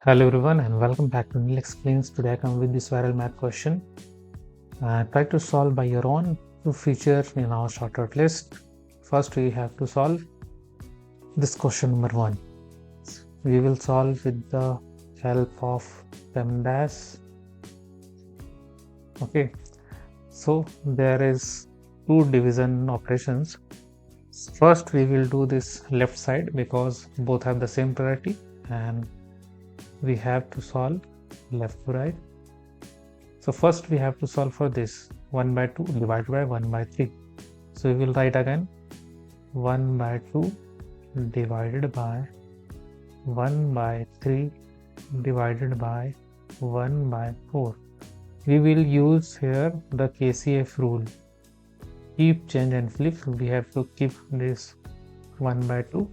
Hello everyone and welcome back to Neil Explains. Today I come with this viral math question. Try to solve by your own to feature in our shortcut list. First we have to solve this question number 1. We will solve with the help of PEMDAS. Okay, so there is two division operations. First we will do this left side because both have the same priority and we have to solve left to right. So first we have to solve for this 1 by 2 divided by 1 by 3. So we will write again 1 by 2 divided by 1 by 3 divided by 1 by 4. We will use here the KCF rule. Keep, change and flip. We have to keep this 1 by 2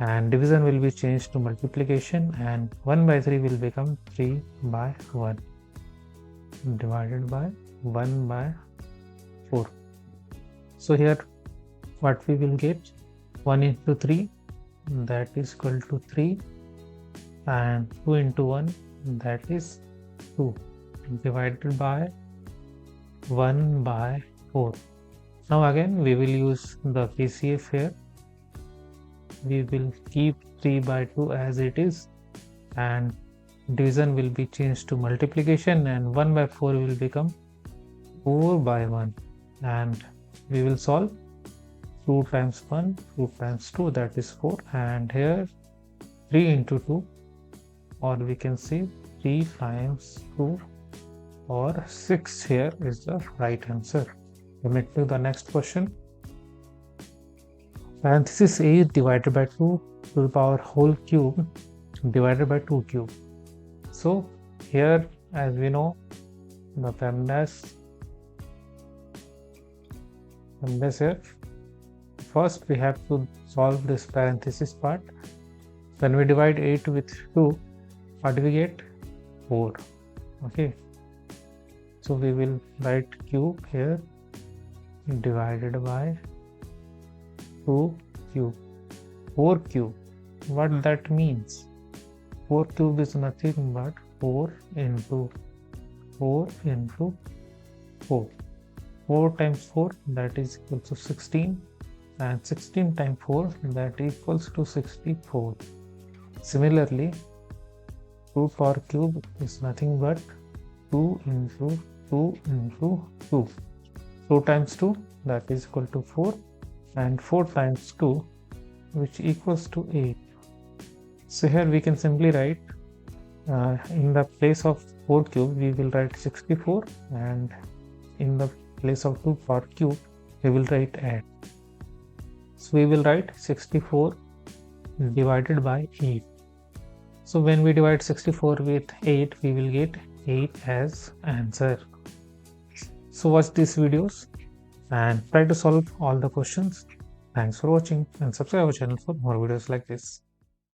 and division will be changed to multiplication and 1 by 3 will become 3 by 1 divided by 1 by 4. So here what we will get, 1 into 3 that is equal to 3 and 2 into 1 that is 2 divided by 1 by 4. Now again we will use the KCF here. We will keep 3 by 2 as it is and division will be changed to multiplication and 1 by 4 will become 4 by 1 and we will solve 2 times 1, 2 times 2 that is 4 and here 3 into 2 or we can say 3 times 2 or 6 here is the right answer. We move to the next question. Parenthesis a divided by 2 to the power whole cube divided by 2 cube. So here as we know the PEMDAS here, first we have to solve this parenthesis part. When we divide 8 with 2, what do we get? 4. Okay, so we will write cube here divided by 2 cube, 4 cube. What that means? 4 cube is nothing but 4 into 4 into 4. 4 times 4 that is equal to 16 and 16 times 4 that equals to 64. Similarly, 2 power cube is nothing but 2 into 2 into 2. 2 times 2 that is equal to 4 and 4 times 2 which equals to 8. So here we can simply write in the place of 4 cube we will write 64 and in the place of 2 power cube we will write 8. So we will write 64 divided by 8. So when we divide 64 with 8 we will get 8 as answer. So watch these videos and try to solve all the questions. Thanks for watching and subscribe our channel for more videos like this.